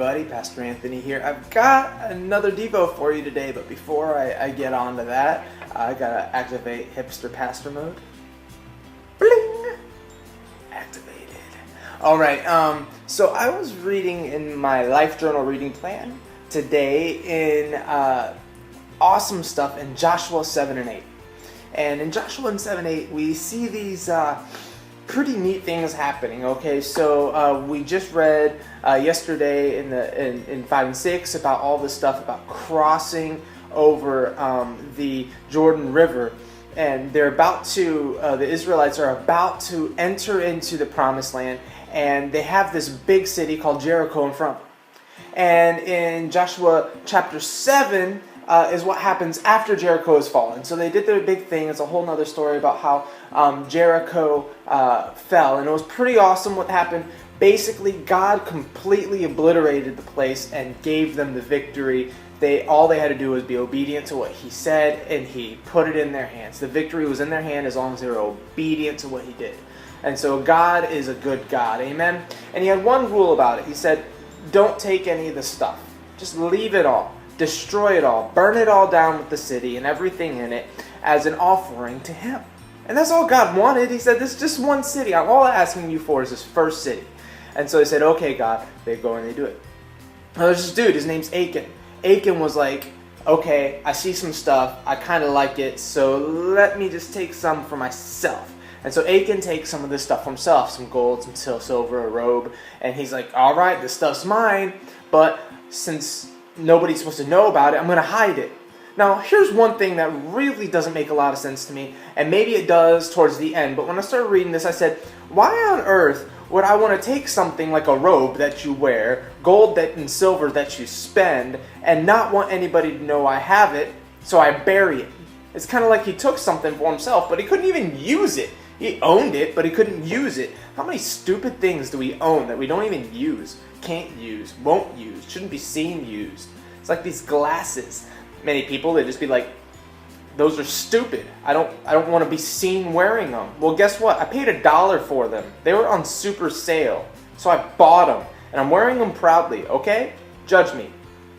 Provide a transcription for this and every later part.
everybody, Pastor Anthony here. I've got another Devo for you today, but before I get on to that, I gotta activate hipster pastor mode. Bling! Activated. Alright, so I was reading in my Life Journal reading plan today in awesome stuff in Joshua 7 and 8. And in Joshua 7 and 8, we see these pretty neat things happening. Okay, so we just read yesterday in 5 and 6 about all this stuff about crossing over the Jordan River, and they're about to the Israelites are about to enter into the promised land, and they have this big city called Jericho in front. And in Joshua chapter 7 is what happens after Jericho has fallen. So they did their big thing. It's a whole nother story about how Jericho fell. And it was pretty awesome what happened. Basically, God completely obliterated the place and gave them the victory. All they had to do was be obedient to what he said, and he put it in their hands. The victory was in their hand as long as they were obedient to what he did. And so God is a good God. Amen? And he had one rule about it. He said, don't take any of the stuff. Just leave it all. Destroy it all, burn it all down with the city and everything in it as an offering to him. And that's all God wanted. He said, this is just one city. All I'm asking you for is this first city. And so they said, okay, God. They go and they do it. Now there's this dude, his name's Achan. Achan was like, okay, I see some stuff. I kind of like it, so let me just take some for myself. And so Achan takes some of this stuff for himself, some gold, some silver, a robe. And he's like, all right, this stuff's mine. But since nobody's supposed to know about it, I'm going to hide it. Now, here's one thing that really doesn't make a lot of sense to me, and maybe it does towards the end, but when I started reading this, I said, why on earth would I want to take something like a robe that you wear, gold and silver that you spend, and not want anybody to know I have it, so I bury it? It's kind of like he took something for himself, but he couldn't even use it. He owned it, but he couldn't use it. How many stupid things do we own that we don't even use? Can't use, won't use, shouldn't be seen used? It's like these glasses. Many people, they just be like, those are stupid. I don't want to be seen wearing them. Well, guess what? I paid $1 for them. They were on super sale. So I bought them. And I'm wearing them proudly, okay? Judge me.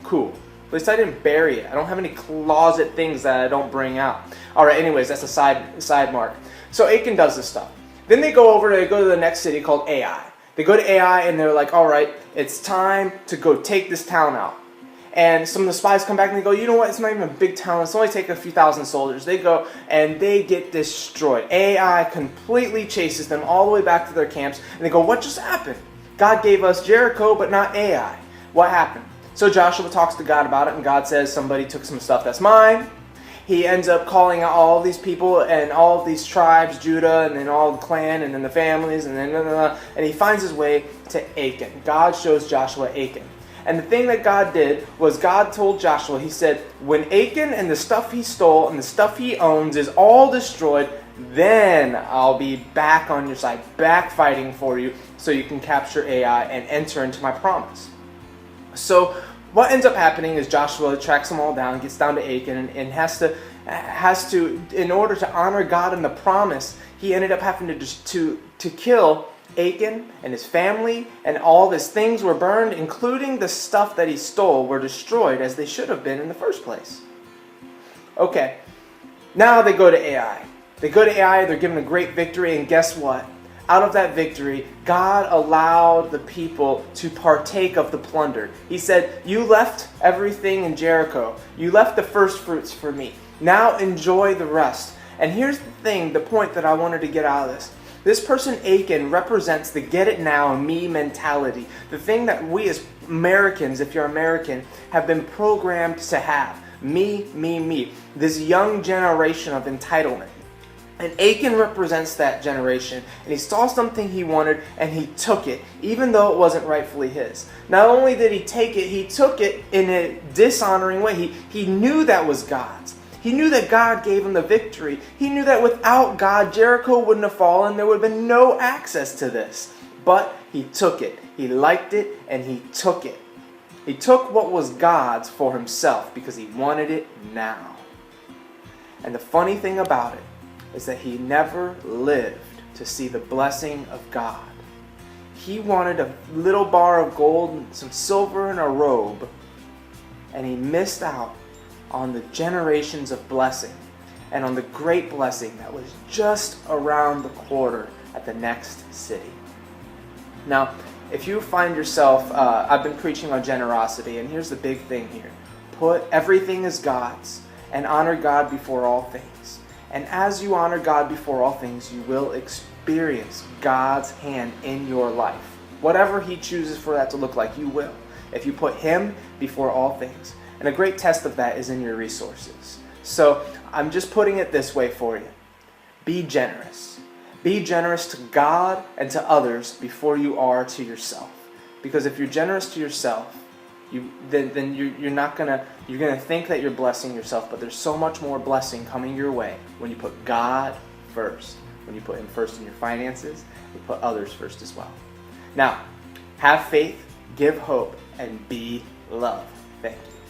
Cool. At least I didn't bury it. I don't have any closet things that I don't bring out. Alright, anyways, that's a side mark. So Achan does this stuff. Then they go to the next city called Ai. They go to Ai and they're like, all right, it's time to go take this town out. And some of the spies come back and they go, you know what, it's not even a big town. It's only take a few thousand soldiers. They go and they get destroyed. Ai completely chases them all the way back to their camps. And they go, what just happened? God gave us Jericho, but not Ai. What happened? So Joshua talks to God about it, and God says, somebody took some stuff that's mine. He ends up calling out all these people and all of these tribes, Judah, and then all the clan, and then the families, and then and he finds his way to Achan. God shows Joshua Achan. And the thing that God did was God told Joshua, he said, when Achan and the stuff he stole and the stuff he owns is all destroyed, then I'll be back on your side, back fighting for you, so you can capture Ai and enter into my promise. So what ends up happening is Joshua tracks them all down, gets down to Achan, and has to, in order to honor God and the promise, he ended up having to kill Achan and his family, and all of his things were burned, including the stuff that he stole were destroyed as they should have been in the first place. Okay, now they go to Ai. They go to Ai, they're given a great victory, and guess what? Out of that victory, God allowed the people to partake of the plunder. He said, you left everything in Jericho. You left the first fruits for me. Now enjoy the rest. And here's the thing, the point that I wanted to get out of this. This person, Achan, represents the get it now, me mentality. The thing that we as Americans, if you're American, have been programmed to have. Me, me, me. This young generation of entitlement. And Achan represents that generation, and he saw something he wanted, and he took it, even though it wasn't rightfully his. Not only did he take it, he took it in a dishonoring way. He knew that was God's. He knew that God gave him the victory. He knew that without God, Jericho wouldn't have fallen. There would have been no access to this. But he took it. He liked it, and he took it. He took what was God's for himself because he wanted it now. And the funny thing about it is that he never lived to see the blessing of God. He wanted a little bar of gold, some silver, and a robe, and he missed out on the generations of blessing and on the great blessing that was just around the corner at the next city. Now, if you find yourself, I've been preaching on generosity, and here's the big thing here. Put everything as God's and honor God before all things. And as you honor God before all things, you will experience God's hand in your life. Whatever He chooses for that to look like, you will, if you put Him before all things. And a great test of that is in your resources. So I'm just putting it this way for you. Be generous. Be generous to God and to others before you are to yourself. Because if you're generous to yourself, then you're gonna think that you're blessing yourself, but there's so much more blessing coming your way when you put God first. When you put Him first in your finances, you put others first as well. Now, have faith, give hope, and be love. Thank you.